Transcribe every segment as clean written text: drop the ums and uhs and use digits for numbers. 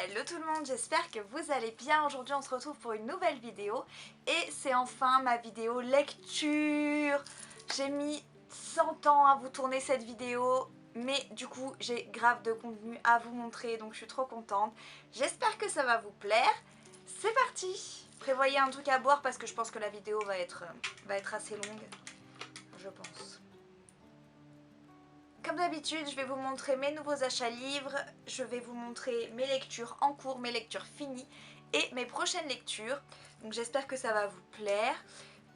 Hello tout le monde, j'espère que vous allez bien. Aujourd'hui on se retrouve pour une nouvelle vidéo et c'est enfin ma vidéo lecture. J'ai mis 100 ans à vous tourner cette vidéo, mais du coup j'ai grave de contenu à vous montrer, donc je suis trop contente. J'espère que ça va vous plaire. C'est parti. Prévoyez un truc à boire parce que je pense que la vidéo va être assez longue, je pense. Comme d'habitude, je vais vous montrer mes nouveaux achats livres, je vais vous montrer mes lectures en cours, mes lectures finies et mes prochaines lectures. Donc j'espère que ça va vous plaire.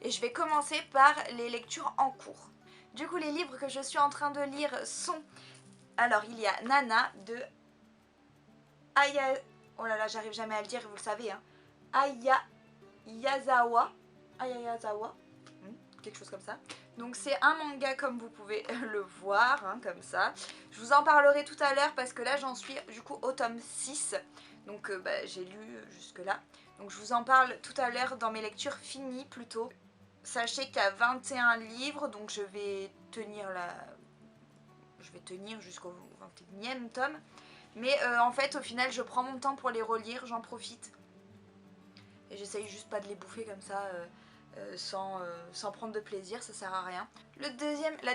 Et je vais commencer par les lectures en cours. Du coup, les livres que je suis en train de lire sont... Alors, il y a Nana de Aya... Oh là là, j'arrive jamais à le dire, vous le savez, hein. Ayazawa. Ayazawa. Quelque chose comme ça. Donc c'est un manga comme vous pouvez le voir, hein, comme ça. Je vous en parlerai tout à l'heure parce que là j'en suis du coup au tome 6. Donc j'ai lu jusque là. Donc je vous en parle tout à l'heure dans mes lectures finies plutôt. Sachez qu'il y a 21 livres, donc je vais tenir jusqu'au 21e tome. Mais en fait au final je prends mon temps pour les relire, j'en profite. Et j'essaye juste pas de les bouffer comme ça sans prendre de plaisir, ça sert à rien. La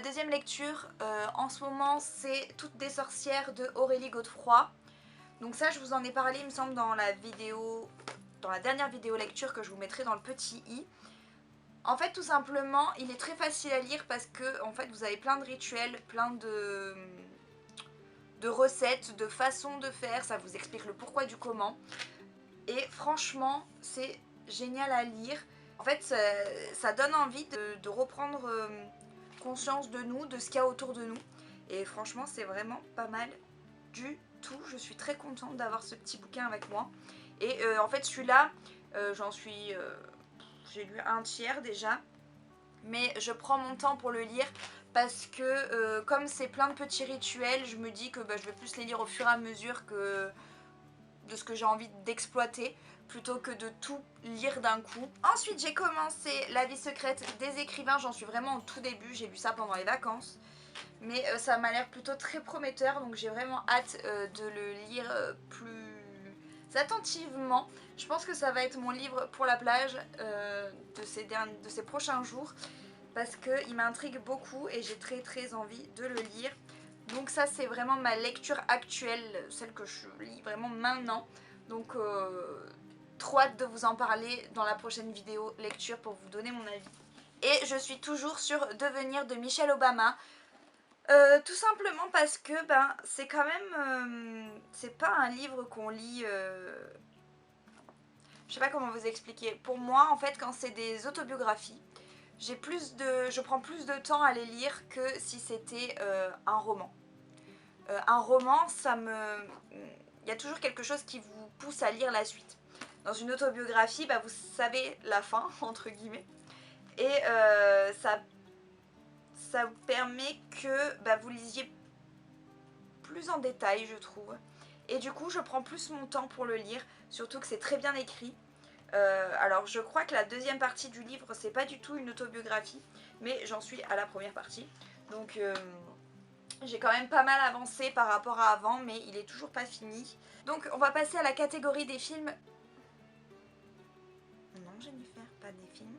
deuxième lecture en ce moment c'est Toutes des sorcières de Aurélie Godefroy. Donc ça je vous en ai parlé il me semble dans la dernière vidéo lecture que je vous mettrai dans le petit i. En fait tout simplement il est très facile à lire parce que en fait vous avez plein de rituels, plein de recettes, de façons de faire, ça vous explique le pourquoi du comment. Et franchement c'est génial à lire. En fait ça donne envie de reprendre conscience de nous, de ce qu'il y a autour de nous. Et franchement c'est vraiment pas mal du tout. Je suis très contente d'avoir ce petit bouquin avec moi. Et en fait celui-là j'ai lu un tiers déjà. Mais je prends mon temps pour le lire parce que comme c'est plein de petits rituels, je me dis que je vais plus les lire au fur et à mesure que de ce que j'ai envie d'exploiter plutôt que de tout lire d'un coup. Ensuite j'ai commencé La vie secrète des écrivains, j'en suis vraiment au tout début, j'ai lu ça pendant les vacances. Mais ça m'a l'air plutôt très prometteur, donc j'ai vraiment hâte de le lire plus attentivement. Je pense que ça va être mon livre pour la plage de ces prochains jours parce qu'il m'intrigue beaucoup et j'ai très envie de le lire. Donc ça c'est vraiment ma lecture actuelle, celle que je lis vraiment maintenant. Donc trop hâte de vous en parler dans la prochaine vidéo lecture pour vous donner mon avis. Et je suis toujours sur Devenir de Michelle Obama. Tout simplement parce que c'est quand même... c'est pas un livre qu'on lit... je sais pas comment vous expliquer. Pour moi en fait quand c'est des autobiographies, je prends plus de temps à les lire que si c'était un roman. Un roman, il y a toujours quelque chose qui vous pousse à lire la suite. Dans une autobiographie, vous savez la fin, entre guillemets. Et ça vous permet que vous lisiez plus en détail, je trouve. Et du coup, je prends plus mon temps pour le lire, surtout que c'est très bien écrit. Alors je crois que la deuxième partie du livre c'est pas du tout une autobiographie, mais j'en suis à la première partie, donc j'ai quand même pas mal avancé par rapport à avant, mais il est toujours pas fini. Donc on va passer à la catégorie des films. Non Jennifer, pas des films.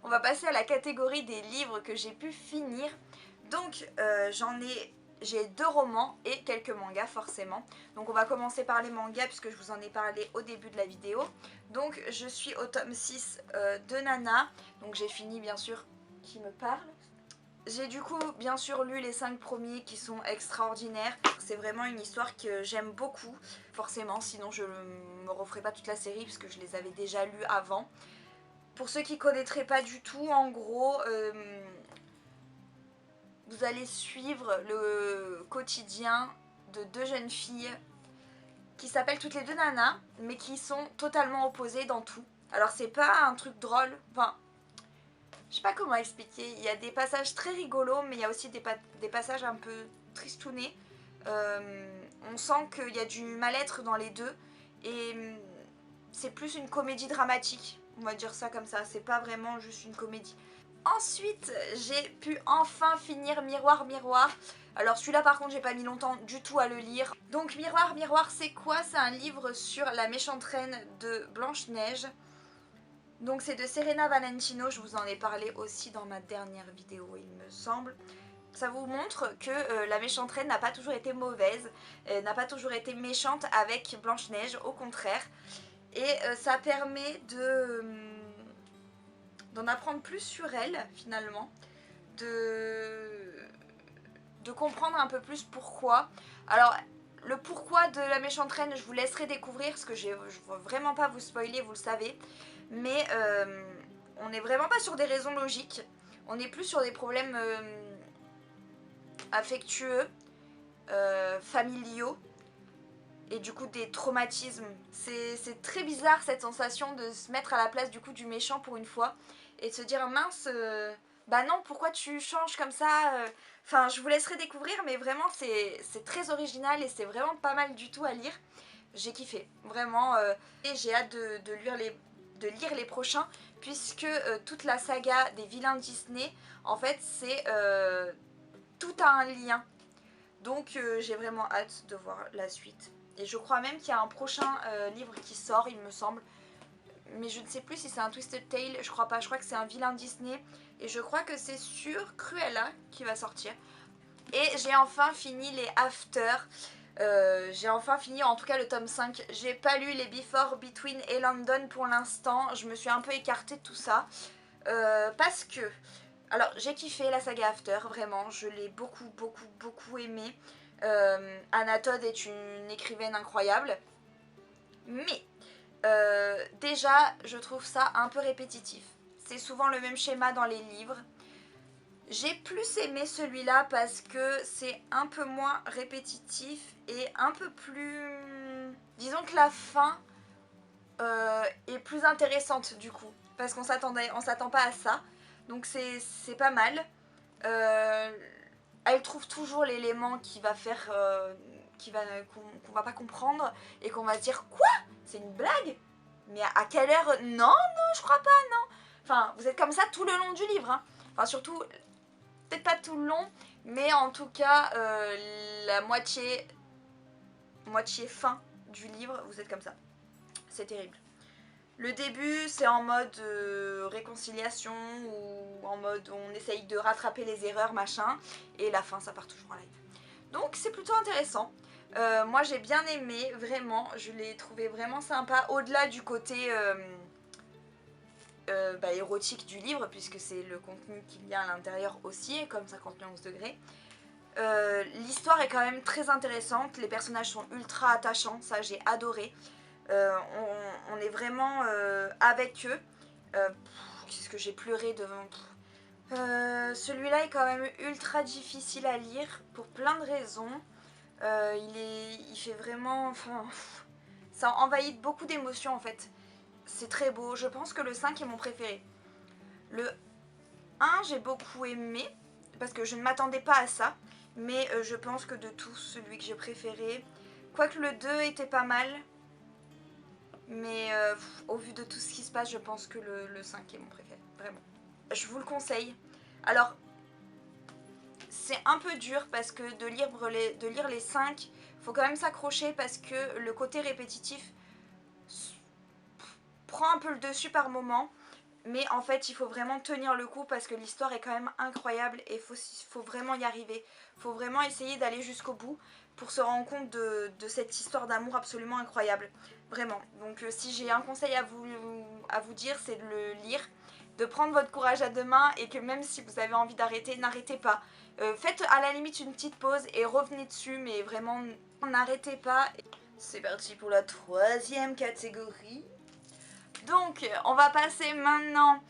On va passer à la catégorie des livres que j'ai pu finir. Donc j'ai 2 romans et quelques mangas forcément. Donc on va commencer par les mangas puisque je vous en ai parlé au début de la vidéo. Donc je suis au tome 6 de Nana. Donc j'ai fini bien sûr Qui me parle. J'ai du coup bien sûr lu les 5 premiers qui sont extraordinaires. C'est vraiment une histoire que j'aime beaucoup. Forcément sinon je ne me referai pas toute la série puisque je les avais déjà lus avant. Pour ceux qui ne connaîtraient pas du tout, en gros... vous allez suivre le quotidien de 2 jeunes filles qui s'appellent toutes les deux Nana, mais qui sont totalement opposées dans tout. Alors c'est pas un truc drôle, enfin, je sais pas comment expliquer, il y a des passages très rigolos, mais il y a aussi des passages un peu tristounés. On sent qu'il y a du mal-être dans les deux, et c'est plus une comédie dramatique, on va dire ça comme ça, c'est pas vraiment juste une comédie. Ensuite, j'ai pu enfin finir Miroir Miroir. Alors celui-là par contre j'ai pas mis longtemps du tout à le lire. Donc Miroir Miroir c'est quoi? C'est un livre sur la méchante reine de Blanche-Neige. Donc c'est de Serena Valentino, je vous en ai parlé aussi dans ma dernière vidéo il me semble. Ça vous montre que la méchante reine n'a pas toujours été mauvaise, n'a pas toujours été méchante avec Blanche-Neige, au contraire. Et ça permet d'en apprendre plus sur elle finalement, de comprendre un peu plus pourquoi. Alors le pourquoi de la méchante reine je vous laisserai découvrir parce que je ne veux vraiment pas vous spoiler, vous le savez. Mais on n'est vraiment pas sur des raisons logiques, on est plus sur des problèmes affectueux, familiaux et du coup des traumatismes. C'est très bizarre cette sensation de se mettre à la place du coup du méchant pour une fois et de se dire mince, bah non, pourquoi tu changes comme ça. Enfin je vous laisserai découvrir mais vraiment c'est très original et c'est vraiment pas mal du tout à lire. J'ai kiffé, vraiment, et j'ai hâte de lire les prochains puisque toute la saga des vilains Disney en fait c'est tout a un lien. Donc j'ai vraiment hâte de voir la suite. Et je crois même qu'il y a un prochain livre qui sort, il me semble. Mais je ne sais plus si c'est un Twisted Tale, je crois pas. Je crois que c'est un vilain Disney. Et je crois que c'est sur Cruella qui va sortir. Et j'ai enfin fini les After. J'ai enfin fini en tout cas le tome 5. J'ai pas lu les Before, Between et London pour l'instant. Je me suis un peu écartée de tout ça. Parce que... Alors j'ai kiffé la saga After, vraiment, je l'ai beaucoup aimé. Anna Todd est une écrivaine incroyable. Mais déjà je trouve ça un peu répétitif. C'est souvent le même schéma dans les livres. J'ai plus aimé celui-là parce que c'est un peu moins répétitif et un peu plus... Disons que la fin est plus intéressante du coup. Parce qu'on s'attend pas à ça. Donc c'est pas mal. Elle trouve toujours l'élément qui va faire... qu'on va pas comprendre et qu'on va se dire quoi? C'est une blague? Mais à quelle heure? Non, je crois pas, non. Enfin, vous êtes comme ça tout le long du livre. Hein. Enfin, surtout, peut-être pas tout le long, mais en tout cas, la moitié fin du livre, vous êtes comme ça. C'est terrible. Le début, c'est en mode réconciliation ou en mode on essaye de rattraper les erreurs, machin. Et la fin, ça part toujours en live. Donc, c'est plutôt intéressant. Moi, j'ai bien aimé, vraiment. Je l'ai trouvé vraiment sympa. Au-delà du côté érotique du livre, puisque c'est le contenu qu'il y a à l'intérieur aussi, comme 51 degrés. L'histoire est quand même très intéressante. Les personnages sont ultra attachants. Ça, j'ai adoré. On est vraiment avec eux. Qu'est-ce que j'ai pleuré devant. Celui-là est quand même ultra difficile à lire pour plein de raisons. Il fait vraiment... Enfin, ça envahit beaucoup d'émotions en fait. C'est très beau. Je pense que le 5 est mon préféré. Le 1 j'ai beaucoup aimé parce que je ne m'attendais pas à ça. Mais je pense que de tous, celui que j'ai préféré. Quoique le 2 était pas mal. Mais au vu de tout ce qui se passe, je pense que le 5 est mon préféré, vraiment. Je vous le conseille. Alors, c'est un peu dur parce que de lire les 5, faut quand même s'accrocher parce que le côté répétitif prend un peu le dessus par moment. Mais en fait, il faut vraiment tenir le coup parce que l'histoire est quand même incroyable et il faut vraiment y arriver. Il faut vraiment essayer d'aller jusqu'au bout pour se rendre compte de cette histoire d'amour absolument incroyable. Vraiment. Donc si j'ai un conseil à vous dire, c'est de le lire, de prendre votre courage à deux mains et que même si vous avez envie d'arrêter, n'arrêtez pas. Faites à la limite une petite pause et revenez dessus, mais vraiment n'arrêtez pas. C'est parti pour la troisième catégorie. Donc, on va passer maintenant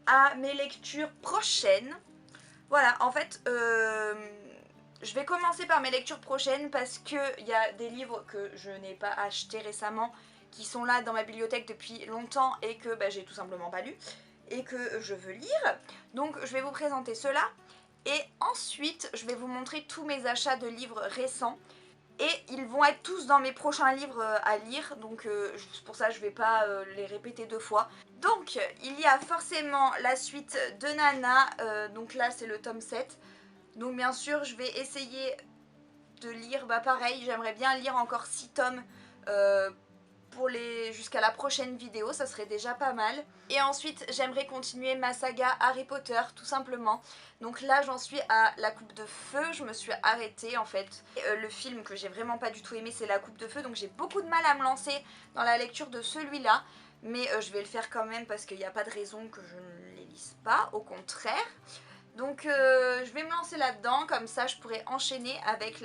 à mes lectures prochaines. Voilà, en fait, je vais commencer par mes lectures prochaines parce qu'il y a des livres que je n'ai pas achetés récemment qui sont là dans ma bibliothèque depuis longtemps et que j'ai tout simplement pas lu et que je veux lire. Donc, je vais vous présenter cela et ensuite, je vais vous montrer tous mes achats de livres récents. Et ils vont être tous dans mes prochains livres à lire, donc c'est pour ça que je vais pas les répéter 2 fois. Donc il y a forcément la suite de Nana, donc là c'est le tome 7. Donc bien sûr je vais essayer de lire, bah pareil, j'aimerais bien lire encore 6 tomes pour jusqu'à la prochaine vidéo, ça serait déjà pas mal. Et ensuite j'aimerais continuer ma saga Harry Potter tout simplement. Donc là j'en suis à la Coupe de Feu, je me suis arrêtée en fait. Le film que j'ai vraiment pas du tout aimé c'est la Coupe de Feu, donc j'ai beaucoup de mal à me lancer dans la lecture de celui-là. Mais je vais le faire quand même parce qu'il n'y a pas de raison que je ne les lise pas, au contraire. Donc je vais me lancer là-dedans, comme ça je pourrais enchaîner avec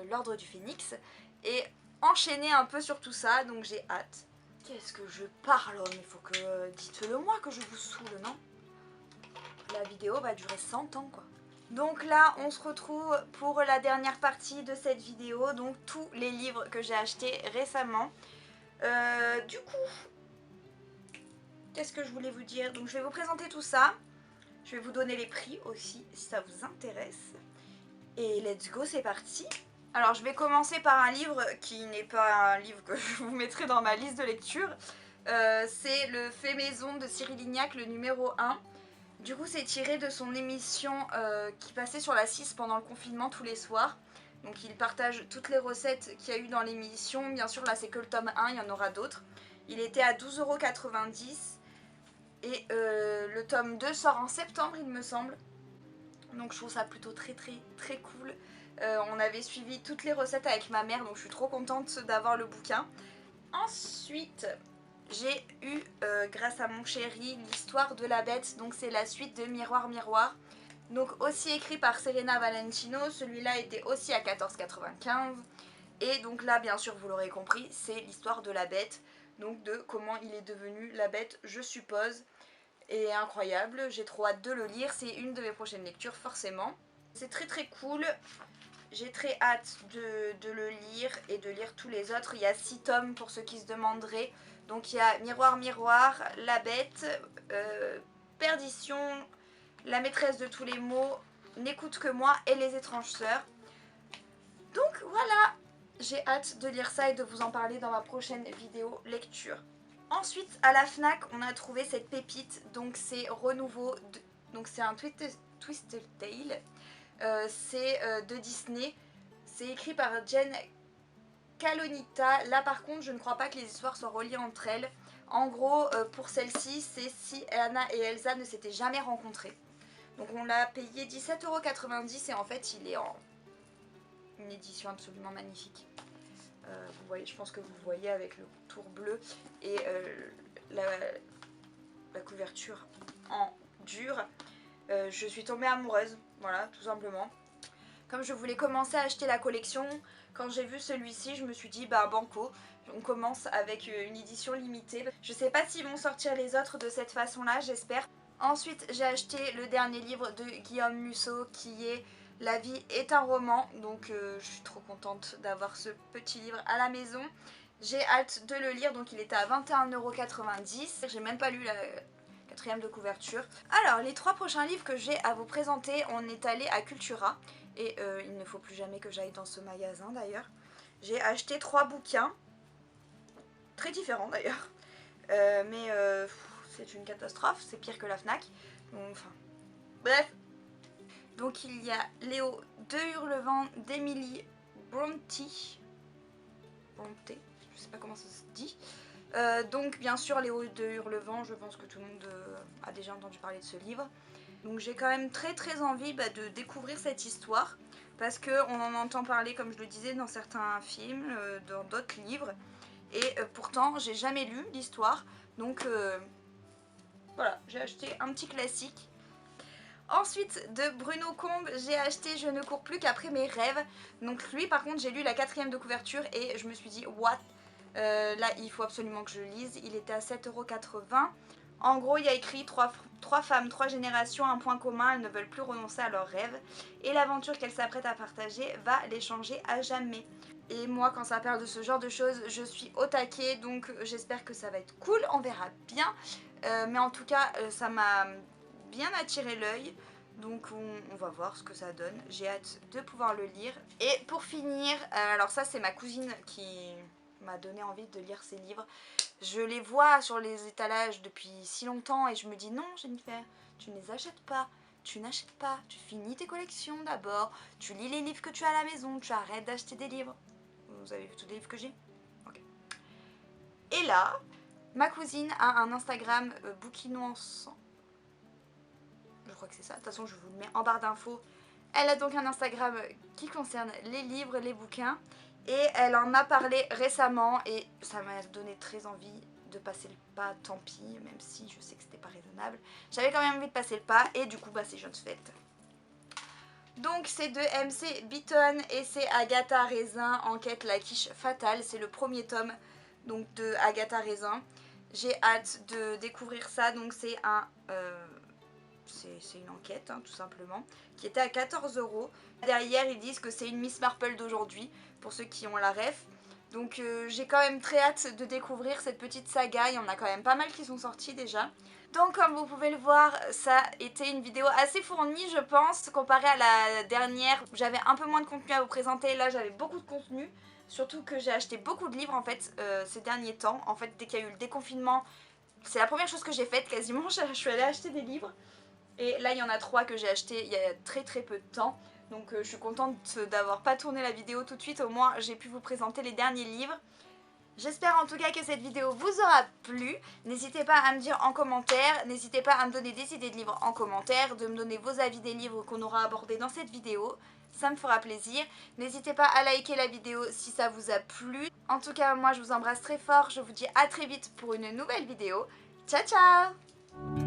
l'Ordre du Phénix et enchaîner un peu sur tout ça, donc j'ai hâte. Qu'est-ce que je parle, mais faut que... dites-le moi que je vous saoule, non? La vidéo va durer 100 ans, quoi. Donc là, on se retrouve pour la dernière partie de cette vidéo, donc tous les livres que j'ai achetés récemment. Du coup, qu'est-ce que je voulais vous dire? Donc je vais vous présenter tout ça. Je vais vous donner les prix aussi, si ça vous intéresse. Et let's go, c'est parti! Alors je vais commencer par un livre qui n'est pas un livre que je vous mettrai dans ma liste de lecture. C'est Le Fait Maison de Cyril Lignac, le numéro 1. Du coup c'est tiré de son émission qui passait sur la 6 pendant le confinement tous les soirs. Donc il partage toutes les recettes qu'il y a eu dans l'émission. Bien sûr là c'est que le tome 1, il y en aura d'autres. Il était à 12,90 € et le tome 2 sort en septembre il me semble. Donc je trouve ça plutôt très cool. On avait suivi toutes les recettes avec ma mère, donc je suis trop contente d'avoir le bouquin. Ensuite, j'ai eu, grâce à mon chéri, l'histoire de la bête. Donc c'est la suite de Miroir Miroir. Donc aussi écrit par Serena Valentino. Celui-là était aussi à 14,95 €. Et donc là, bien sûr, vous l'aurez compris, c'est l'histoire de la bête. Donc de comment il est devenu la bête, je suppose. Et incroyable, j'ai trop hâte de le lire, c'est une de mes prochaines lectures forcément. C'est très cool, j'ai très hâte de le lire et de lire tous les autres. Il y a 6 tomes pour ceux qui se demanderaient. Donc il y a Miroir Miroir, La Bête, Perdition, La Maîtresse de tous les maux, N'écoute que moi et Les Étranges Sœurs. Donc voilà, j'ai hâte de lire ça et de vous en parler dans ma prochaine vidéo lecture. Ensuite, à la Fnac, on a trouvé cette pépite, donc c'est Renouveau, donc c'est un Twisted Tale, c'est de Disney, c'est écrit par Jen Calonita. Là par contre, je ne crois pas que les histoires soient reliées entre elles. En gros, pour celle-ci, c'est si Anna et Elsa ne s'étaient jamais rencontrées. Donc on l'a payé 17,90 € et en fait, il est en une édition absolument magnifique. Vous voyez, je pense que vous voyez avec le tour bleu et la couverture en dur. Je suis tombée amoureuse, voilà, tout simplement. Comme je voulais commencer à acheter la collection, quand j'ai vu celui-ci, je me suis dit, bah banco, on commence avec une édition limitée. Je sais pas s'ils vont sortir les autres de cette façon-là, j'espère. Ensuite, j'ai acheté le dernier livre de Guillaume Musso qui est La vie est un roman, donc je suis trop contente d'avoir ce petit livre à la maison. J'ai hâte de le lire, donc il était à 21,90 €. J'ai même pas lu la quatrième de couverture. Alors, les 3 prochains livres que j'ai à vous présenter, on est allé à Cultura. Et il ne faut plus jamais que j'aille dans ce magasin d'ailleurs. J'ai acheté 3 bouquins, très différents d'ailleurs. Mais c'est une catastrophe, c'est pire que la Fnac. Enfin, bref. Donc il y a Léo de Hurlevent d'Emily Brontë. Brontë, je sais pas comment ça se dit. Donc bien sûr Léo de Hurlevent, je pense que tout le monde a déjà entendu parler de ce livre. Donc j'ai quand même très envie de découvrir cette histoire. Parce qu'on en entend parler, comme je le disais, dans certains films, dans d'autres livres. Et pourtant j'ai jamais lu l'histoire. Donc voilà, j'ai acheté un petit classique. Ensuite, de Bruno Combe, j'ai acheté Je ne cours plus qu'après mes rêves. Donc lui, par contre, j'ai lu la 4e de couverture et je me suis dit, what? Là, il faut absolument que je le lise. Il était à 7,80 €. En gros, il y a écrit 3 femmes, 3 générations, un point commun, elles ne veulent plus renoncer à leurs rêves. Et l'aventure qu'elles s'apprêtent à partager va les changer à jamais. Et moi, quand ça parle de ce genre de choses, je suis au taquet, donc j'espère que ça va être cool, on verra bien. Mais en tout cas, ça m'a bien attiré l'œil. Donc on va voir ce que ça donne. J'ai hâte de pouvoir le lire. Et pour finir, alors ça c'est ma cousine qui m'a donné envie de lire ces livres. Je les vois sur les étalages depuis si longtemps et je me dis non Jennifer, tu ne les achètes pas. Tu n'achètes pas, tu finis tes collections d'abord, tu lis les livres que tu as à la maison, tu arrêtes d'acheter des livres. Vous avez vu tous les livres que j'ai? Ok. Et là, ma cousine a un Instagram bouquinons ensemble. Je crois que c'est ça, de toute façon je vous le mets en barre d'infos. Elle a donc un Instagram qui concerne les livres, les bouquins. Et elle en a parlé récemment et ça m'a donné très envie de passer le pas, tant pis, même si je sais que c'était pas raisonnable. J'avais quand même envie de passer le pas et du coup bah c'est chose faite. Donc c'est de MC Beaton et c'est Agatha Raisin, Enquête la quiche fatale. C'est le premier tome donc de Agatha Raisin. J'ai hâte de découvrir ça, donc c'est un... c'est une enquête hein, tout simplement, qui était à 14 €. Derrière ils disent que c'est une Miss Marple d'aujourd'hui, pour ceux qui ont la ref. Donc j'ai quand même très hâte de découvrir cette petite saga, il y en a quand même pas mal qui sont sortis déjà. Donc comme vous pouvez le voir, ça a été une vidéo assez fournie je pense, comparée à la dernière. J'avais un peu moins de contenu à vous présenter, là j'avais beaucoup de contenu. Surtout que j'ai acheté beaucoup de livres en fait ces derniers temps. En fait dès qu'il y a eu le déconfinement, c'est la première chose que j'ai faite quasiment, je suis allée acheter des livres. Et là il y en a 3 que j'ai acheté il y a très peu de temps. Donc je suis contente d'avoir pas tourné la vidéo tout de suite, au moins j'ai pu vous présenter les derniers livres. J'espère en tout cas que cette vidéo vous aura plu. N'hésitez pas à me dire en commentaire, n'hésitez pas à me donner des idées de livres en commentaire, de me donner vos avis des livres qu'on aura abordés dans cette vidéo. Ça me fera plaisir. N'hésitez pas à liker la vidéo si ça vous a plu. En tout cas moi je vous embrasse très fort, je vous dis à très vite pour une nouvelle vidéo. Ciao ciao!